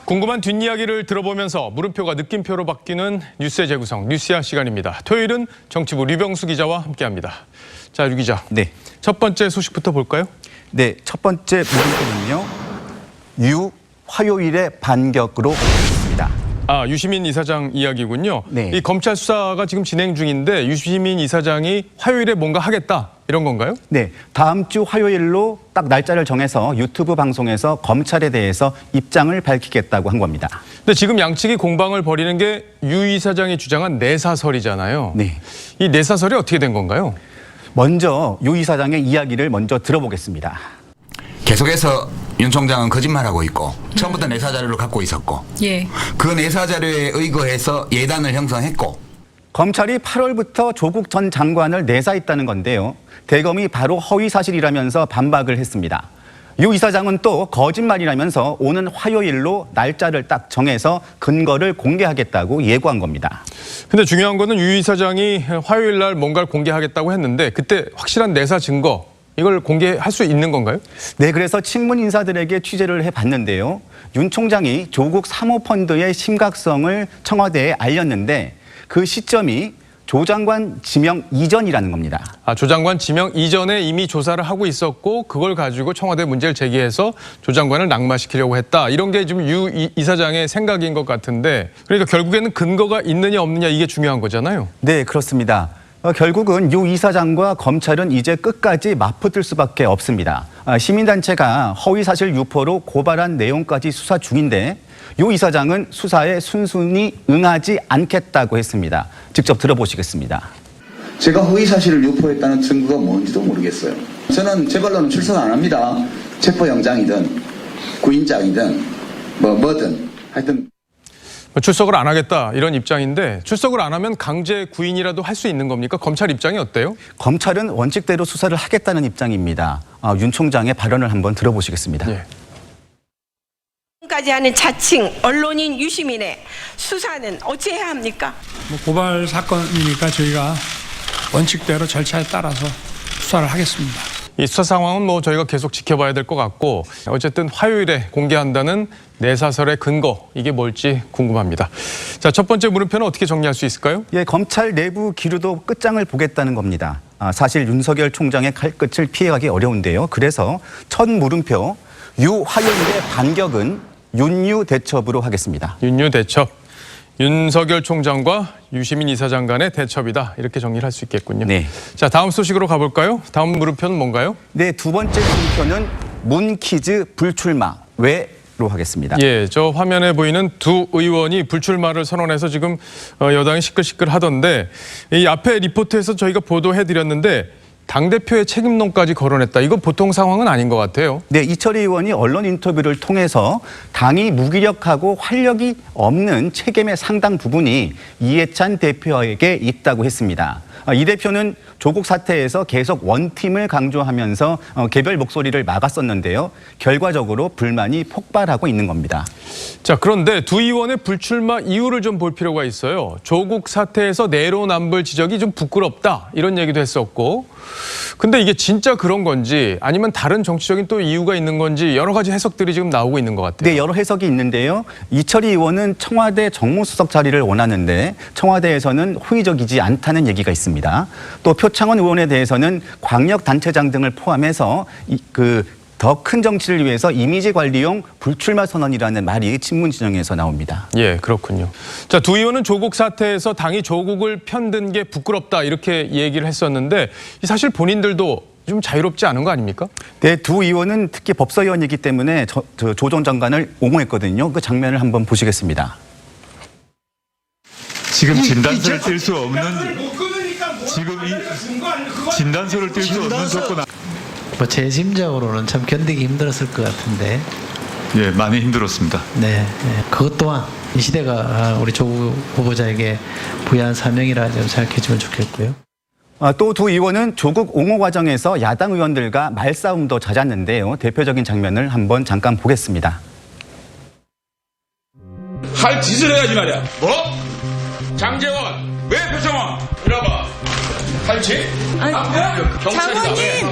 궁금한 뒷이야기를 들어보면서 물음표가 느낌표로 바뀌는 뉴스의 재구성, 뉴스야 시간입니다. 토요일은 정치부 류병수 기자와 함께합니다. 자, 류 기자. 네. 첫 번째 소식부터 볼까요? 네, 첫 번째 물음표는요. 화요일의 반격으로 있습니다. 아, 유시민 이사장 이야기군요. 네. 이 검찰 수사가 지금 진행 중인데 유시민 이사장이 화요일에 뭔가 하겠다 이런 건가요? 네, 다음 주 화요일로 딱 날짜를 정해서 유튜브 방송에서 검찰에 대해서 입장을 밝히겠다고 한 겁니다. 근데 지금 양측이 공방을 벌이는 게 유 이사장이 주장한 내사설이잖아요. 네. 이 내사설이 어떻게 된 건가요? 먼저 유 이사장의 이야기를 먼저 들어보겠습니다. 계속해서 윤 총장은 거짓말하고 있고 처음부터 내사 자료를 갖고 있었고 그 내사 자료에 의거해서 예단을 형성했고 검찰이 8월부터 조국 전 장관을 내사했다는 건데요. 대검이 바로 허위 사실이라면서 반박을 했습니다. 유 이사장은 또 거짓말이라면서 오는 화요일로 날짜를 딱 정해서 근거를 공개하겠다고 예고한 겁니다. 근데 중요한 거는 유 이사장이 화요일 날 뭔가를 공개하겠다고 했는데 그때 확실한 내사 증거 이걸 공개할 수 있는 건가요? 네, 그래서 친문 인사들에게 취재를 해봤는데요. 윤 총장이 조국 사모펀드의 심각성을 청와대에 알렸는데 그 시점이 조 장관 지명 이전이라는 겁니다. 아, 조 장관 지명 이전에 이미 조사를 하고 있었고 그걸 가지고 청와대 문제를 제기해서 조 장관을 낙마시키려고 했다. 이런 게 지금 유 이사장의 생각인 것 같은데 그러니까 결국에는 근거가 있느냐 없느냐 이게 중요한 거잖아요. 네, 그렇습니다. 결국은 유 이사장과 검찰은 이제 끝까지 맞붙을 수밖에 없습니다. 시민단체가 허위사실 유포로 고발한 내용까지 수사 중인데 유 이사장은 수사에 순순히 응하지 않겠다고 했습니다. 직접 들어보시겠습니다. 제가 허위사실을 유포했다는 증거가 뭔지도 모르겠어요. 저는 제 발로는 출석 안 합니다. 체포영장이든 구인장이든 뭐든 하여튼. 출석을 안 하겠다 이런 입장인데 출석을 안 하면 강제 구인이라도 할 수 있는 겁니까? 검찰 입장이 어때요? 검찰은 원칙대로 수사를 하겠다는 입장입니다. 윤 총장의 발언을 한번 들어보시겠습니다. 예. 까지 하는 자칭 언론인 유시민의 수사는 어찌해야 합니까? 고발 사건이니까 저희가 원칙대로 절차에 따라서 수사를 하겠습니다. 이 수사 상황은 뭐 저희가 계속 지켜봐야 될 것 같고 어쨌든 화요일에 공개한다는 내사설의 근거 이게 뭘지 궁금합니다. 자, 첫 번째 물음표는 어떻게 정리할 수 있을까요? 예, 검찰 내부 기류도 끝장을 보겠다는 겁니다. 사실 윤석열 총장의 칼끝을 피해가기 어려운데요. 그래서 첫 물음표 화요일의 반격은 윤유 대첩으로 하겠습니다. 윤유 대첩. 윤석열 총장과 유시민 이사장 간의 대첩이다. 이렇게 정리를 할 수 있겠군요. 네. 자, 다음 소식으로 가볼까요? 다음 물음표는 뭔가요? 네, 두 번째 물음표는 문키즈 불출마. 왜로 하겠습니다. 예, 저 화면에 보이는 두 의원이 불출마를 선언해서 지금 여당이 시끌시끌 하던데 이 앞에 리포트에서 저희가 보도해드렸는데 당대표의 책임론까지 거론했다. 이거 보통 상황은 아닌 것 같아요. 네, 이철희 의원이 언론 인터뷰를 통해서 당이 무기력하고 활력이 없는 책임의 상당 부분이 이해찬 대표에게 있다고 했습니다. 이 대표는 조국 사태에서 계속 원팀을 강조하면서 개별 목소리를 막았었는데요. 결과적으로 불만이 폭발하고 있는 겁니다. 자, 그런데 두 의원의 불출마 이유를 좀 볼 필요가 있어요. 조국 사태에서 내로남불 지적이 좀 부끄럽다 이런 얘기도 했었고 근데 이게 진짜 그런 건지 아니면 다른 정치적인 또 이유가 있는 건지 여러 가지 해석들이 지금 나오고 있는 것 같아요. 네, 여러 해석이 있는데요. 이철희 의원은 청와대 정무수석 자리를 원하는데 청와대에서는 호의적이지 않다는 얘기가 있습니다. 또 표창원 의원에 대해서는 광역단체장 등을 포함해서 더 큰 정치를 위해서 이미지 관리용 불출마 선언이라는 말이 친문 진영에서 나옵니다. 예, 그렇군요. 자, 두 의원은 조국 사태에서 당이 조국을 편든 게 부끄럽다 이렇게 얘기를 했었는데 사실 본인들도 좀 자유롭지 않은 거 아닙니까? 네, 두 의원은 특히 법사위원이기 때문에 조 전 장관을 옹호했거든요. 그 장면을 한번 보시겠습니다. 지금 진단서를 뗄 수 없는 지금 이 진단서를 뗄 수 없는 조건. 뭐 제 심적으로는 참 견디기 힘들었을 것 같은데. 예, 많이 힘들었습니다. 네, 그것 또한 이 시대가 우리 조국 후보자에게 부여한 사명이라 좀 생각해주면 좋겠고요. 또 두 의원은 조국 옹호 과정에서 야당 의원들과 말싸움도 잦았는데요. 대표적인 장면을 한번 잠깐 보겠습니다. 할 짓을 해야지 말이야. 뭐? 장재원, 왜 표창원? 이리 와봐. 탈취? 장모님!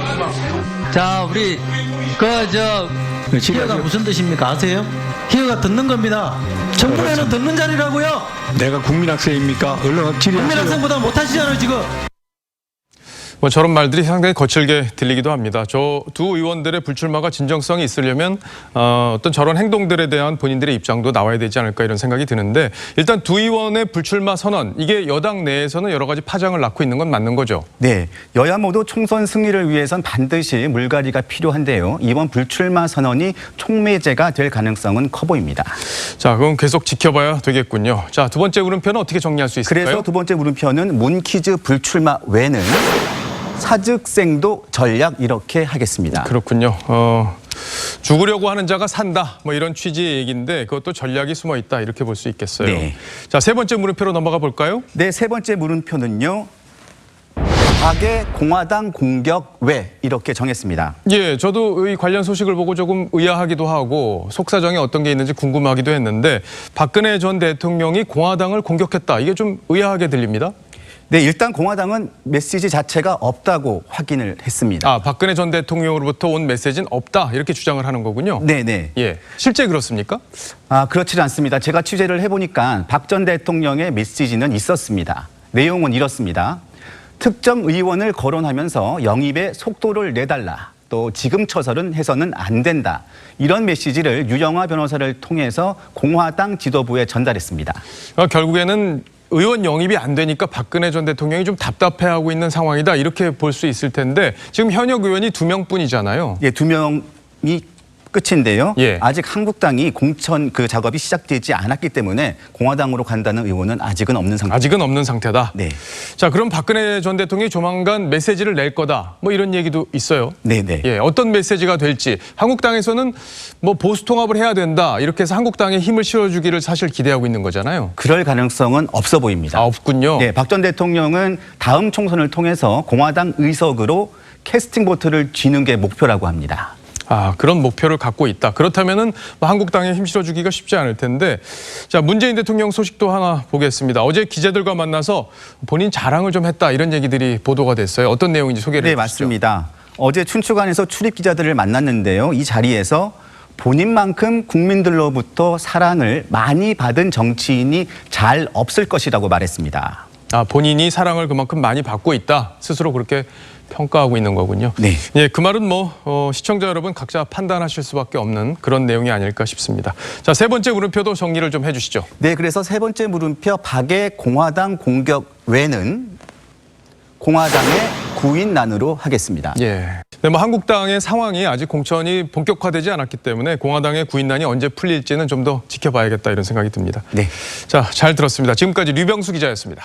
자, 우리 희어가 무슨 뜻입니까? 아세요? 희어가 듣는 겁니다. 청문회는 듣는 자리라고요. 내가 국민학생입니까? 언론 질의하세요. 국민학생보다 못하시잖아요 지금. 뭐 저런 말들이 상당히 거칠게 들리기도 합니다. 저 두 의원들의 불출마가 진정성이 있으려면 어떤 저런 행동들에 대한 본인들의 입장도 나와야 되지 않을까 이런 생각이 드는데 일단 두 의원의 불출마 선언 이게 여당 내에서는 여러 가지 파장을 낳고 있는 건 맞는 거죠? 네, 여야 모두 총선 승리를 위해선 반드시 물갈이가 필요한데요. 이번 불출마 선언이 촉매제가 될 가능성은 커 보입니다. 자, 그럼 계속 지켜봐야 되겠군요. 자, 두 번째 물음표는 어떻게 정리할 수 있을까요? 그래서 두 번째 물음표는 문퀴즈 불출마 외에는 사직생도 전략 이렇게 하겠습니다. 그렇군요. 죽으려고 하는 자가 산다. 뭐 이런 취지의 얘기인데 그것도 전략이 숨어 있다. 이렇게 볼 수 있겠어요. 네. 자, 세 번째 물음표로 넘어가 볼까요? 네, 세 번째 물음표는요. 박의 공화당 공격 외 이렇게 정했습니다. 예, 저도 이 관련 소식을 보고 조금 의아하기도 하고 속사정에 어떤 게 있는지 궁금하기도 했는데 박근혜 전 대통령이 공화당을 공격했다. 이게 좀 의아하게 들립니다. 네, 일단 공화당은 메시지 자체가 없다고 확인을 했습니다. 아, 박근혜 전 대통령으로부터 온 메시지는 없다. 이렇게 주장을 하는 거군요. 네네. 예, 실제 그렇습니까? 그렇지 않습니다. 제가 취재를 해보니까 박 전 대통령의 메시지는 있었습니다. 내용은 이렇습니다. 특정 의원을 거론하면서 영입의 속도를 내달라. 또 지금처럼 해서는 안 된다. 이런 메시지를 유영하 변호사를 통해서 공화당 지도부에 전달했습니다. 결국에는 의원 영입이 안 되니까 박근혜 전 대통령이 좀 답답해하고 있는 상황이다. 이렇게 볼 수 있을 텐데 지금 현역 의원이 2명뿐이잖아요. 예, 2명이 끝인데요. 예. 아직 한국당이 공천 그 작업이 시작되지 않았기 때문에 공화당으로 간다는 의원은 아직은 없는 상태. 아직은 없는 상태다. 네. 자, 그럼 박근혜 전 대통령이 조만간 메시지를 낼 거다. 뭐 이런 얘기도 있어요. 네네. 예, 어떤 메시지가 될지 한국당에서는 뭐 보수 통합을 해야 된다. 이렇게 해서 한국당에 힘을 실어주기를 사실 기대하고 있는 거잖아요. 그럴 가능성은 없어 보입니다. 아, 없군요. 네, 박 전 대통령은 다음 총선을 통해서 공화당 의석으로 캐스팅 보트를 쥐는 게 목표라고 합니다. 아, 그런 목표를 갖고 있다. 그렇다면은 뭐 한국당에 힘 실어주기가 쉽지 않을 텐데. 자, 문재인 대통령 소식도 하나 보겠습니다. 어제 기자들과 만나서 본인 자랑을 좀 했다. 이런 얘기들이 보도가 됐어요. 어떤 내용인지 소개를 해주시죠. 네, 맞습니다. 어제 춘추관에서 출입 기자들을 만났는데요. 이 자리에서 본인만큼 국민들로부터 사랑을 많이 받은 정치인이 잘 없을 것이라고 말했습니다. 아, 본인이 사랑을 그만큼 많이 받고 있다. 스스로 그렇게 평가하고 있는 거군요. 네. 예, 그 말은 뭐 시청자 여러분 각자 판단하실 수밖에 없는 그런 내용이 아닐까 싶습니다. 자, 세 번째 물음표도 정리를 좀 해주시죠. 네, 그래서 세 번째 물음표 박의 공화당 공격 외는 공화당의 구인난으로 하겠습니다. 예. 네, 뭐 한국당의 상황이 아직 공천이 본격화되지 않았기 때문에 공화당의 구인난이 언제 풀릴지는 좀 더 지켜봐야겠다 이런 생각이 듭니다. 네. 자, 잘 들었습니다. 지금까지 류병수 기자였습니다.